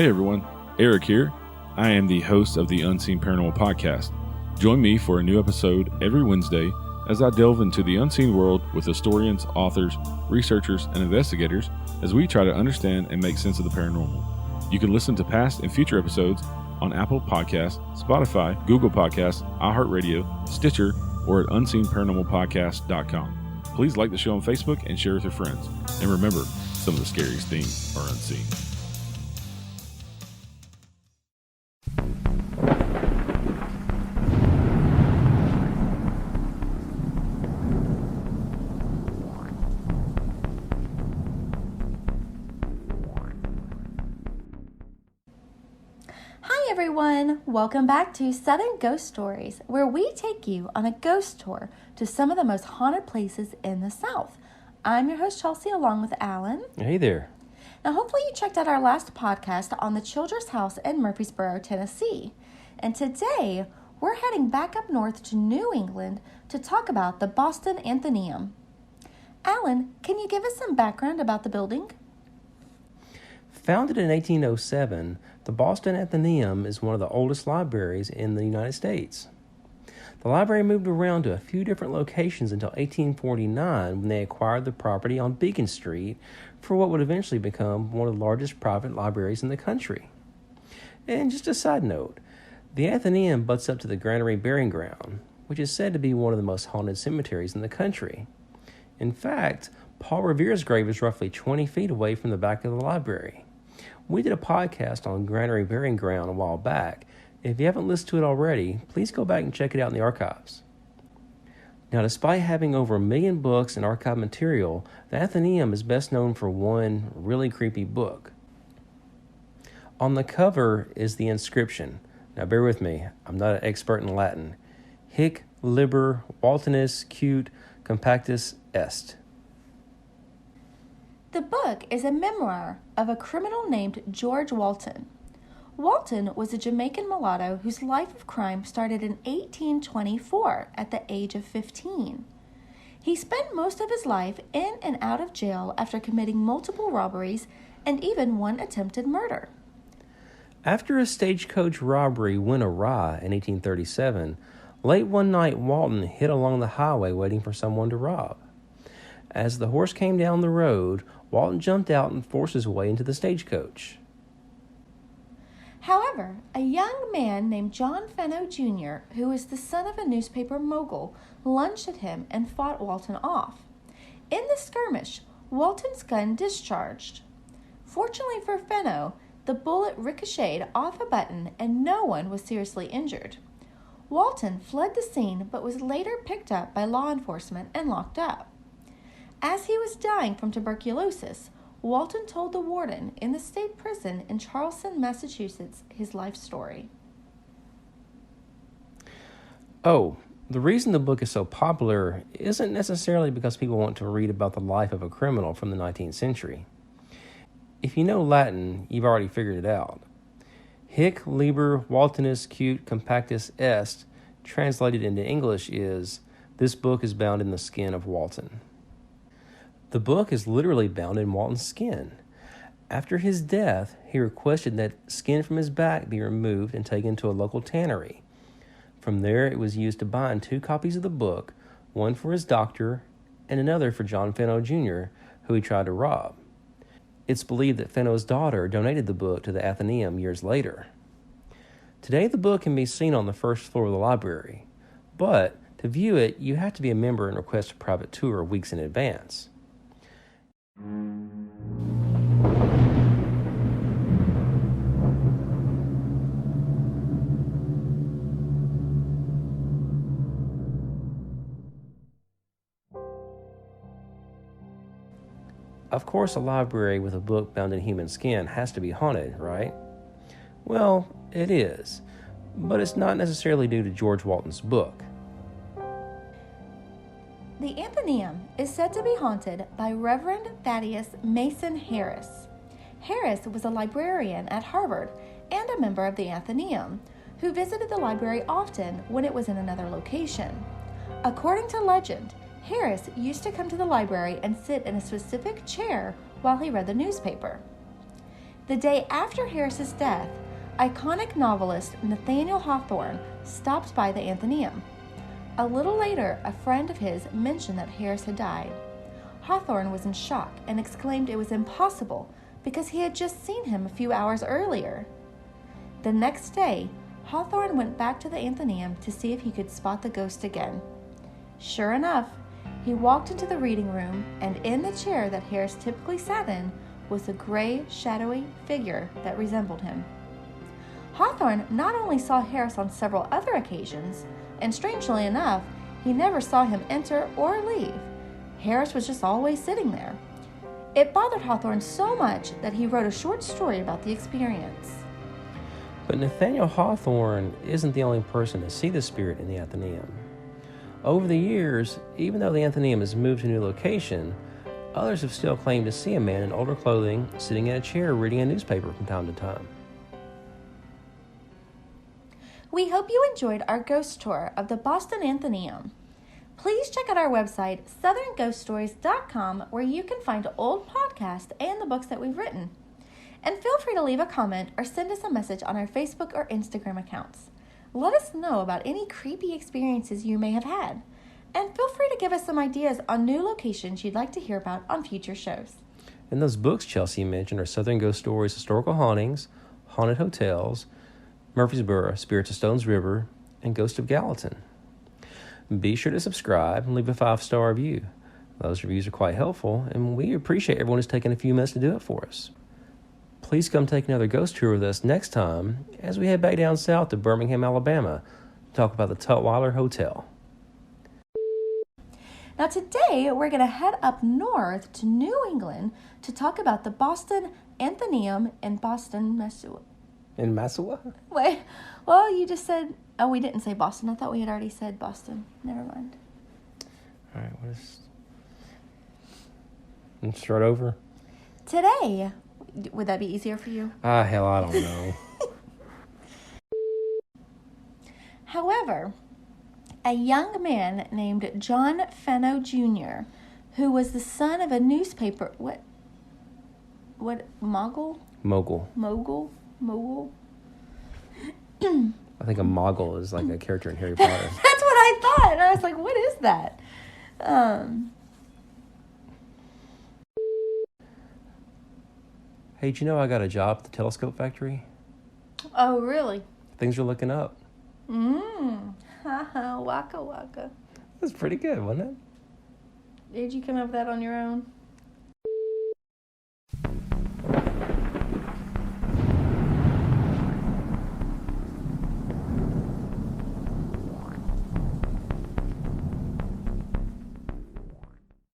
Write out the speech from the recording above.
Hey everyone, Eric here. I am the host of the Unseen Paranormal Podcast. Join me for a new episode every Wednesday as I delve into the unseen world with historians, authors, researchers, and investigators as we try to understand and make sense of the paranormal. You can listen to past and future episodes on Apple Podcasts, Spotify, Google Podcasts, iHeartRadio, Stitcher, or at unseenparanormalpodcast.com. Please like the show on Facebook and share with your friends. And remember, some of the scariest things are unseen. Hi everyone, welcome back to Southern Ghost Stories, where we take you on a ghost tour to some of the most haunted places in the South. I'm your host Chelsea, along with Alan. Hey there. Now hopefully you checked out our last podcast on the Childress House in Murfreesboro, Tennessee. And today we're heading back up north to New England to talk about the Boston Athenæum. Alan, can you give us some background about the building? Founded in 1807, the Boston Athenæum is one of the oldest libraries in the United States. The library moved around to a few different locations until 1849 when they acquired the property on Beacon Street for what would eventually become one of the largest private libraries in the country. And just a side note, the Athenæum butts up to the Granary Burying Ground, which is said to be one of the most haunted cemeteries in the country. In fact, Paul Revere's grave is roughly 20 feet away from the back of the library. We did a podcast on Granary Burying Ground a while back. If you haven't listened to it already, please go back and check it out in the archives. Now, despite having over 1 million books and archive material, the Athenæum is best known for one really creepy book. On the cover is the inscription. Now, bear with me, I'm not an expert in Latin. Hic liber Waltonis cut compactus est. The book is a memoir of a criminal named George Walton. Walton was a Jamaican mulatto whose life of crime started in 1824 at the age of 15. He spent most of his life in and out of jail after committing multiple robberies and even one attempted murder. After a stagecoach robbery went awry in 1837, late one night Walton hid along the highway waiting for someone to rob. As the horse came down the road, Walton jumped out and forced his way into the stagecoach. However, a young man named John Fenno Jr., who was the son of a newspaper mogul, lunged at him and fought Walton off. In the skirmish, Walton's gun discharged. Fortunately for Fenno, the bullet ricocheted off a button and no one was seriously injured. Walton fled the scene but was later picked up by law enforcement and locked up. As he was dying from tuberculosis, Walton told the warden in the state prison in Charlestown, Massachusetts, his life story. Oh, the reason the book is so popular isn't necessarily because people want to read about the life of a criminal from the 19th century. If you know Latin, you've already figured it out. Hic liber Waltonis cut compactus est, translated into English, is, "This book is bound in the skin of Walton." The book is literally bound in Walton's skin. After his death, he requested that skin from his back be removed and taken to a local tannery. From there, it was used to bind 2 copies of the book, one for his doctor and another for John Fenno Jr., who he tried to rob. It's believed that Fenno's daughter donated the book to the Athenæum years later. Today, the book can be seen on the first floor of the library, but to view it, you have to be a member and request a private tour weeks in advance. Of course, a library with a book bound in human skin has to be haunted, right? Well, it is, but it's not necessarily due to George Walton's book. The Athenæum is said to be haunted by Reverend Thaddeus Mason Harris. Harris was a librarian at Harvard and a member of the Athenæum, who visited the library often when it was in another location. According to legend, Harris used to come to the library and sit in a specific chair while he read the newspaper. The day after Harris's death, iconic novelist Nathaniel Hawthorne stopped by the Athenæum. A little later, a friend of his mentioned that Harris had died. Hawthorne was in shock and exclaimed it was impossible because he had just seen him a few hours earlier. The next day, Hawthorne went back to the Athenæum to see if he could spot the ghost again. Sure enough, he walked into the reading room, and in the chair that Harris typically sat in was a gray, shadowy figure that resembled him. Hawthorne not only saw Harris on several other occasions, and strangely enough, he never saw him enter or leave. Harris was just always sitting there. It bothered Hawthorne so much that he wrote a short story about the experience. But Nathaniel Hawthorne isn't the only person to see the spirit in the Athenæum. Over the years, even though the Athenæum has moved to a new location, others have still claimed to see a man in older clothing sitting in a chair reading a newspaper from time to time. We hope you enjoyed our ghost tour of the Boston Athenæum. Please check out our website, southernghoststories.com, where you can find old podcasts and the books that we've written. And feel free to leave a comment or send us a message on our Facebook or Instagram accounts. Let us know about any creepy experiences you may have had. And feel free to give us some ideas on new locations you'd like to hear about on future shows. And those books Chelsea mentioned are Southern Ghost Stories, Historical Hauntings, Haunted Hotels, Murfreesboro, Spirits of Stones River, and Ghost of Gallatin. Be sure to subscribe and leave a 5-star review. Those reviews are quite helpful, and we appreciate everyone who's taken a few minutes to do it for us. Please come take another ghost tour with us next time as we head back down south to Birmingham, Alabama, to talk about the Tutwiler Hotel. Now today, we're going to head up north to New England to talk about the Boston Athenæum in Boston, Massachusetts. In Massawa? Wait, well, you just said, oh, we didn't say Boston. I thought we had already said Boston. Never mind. All right, let's start over. Today, would that be easier for you? Hell, I don't know. However, a young man named John Fenno Jr., who was the son of a newspaper, what, mogul? Mogul. I think a mogul is like a character in Harry Potter. That's what I thought. And I was like, what is that? Hey, did you know I got a job at the telescope factory? Oh, really? Things are looking up. Waka waka. That's pretty good, wasn't it? Did you come up with that on your own?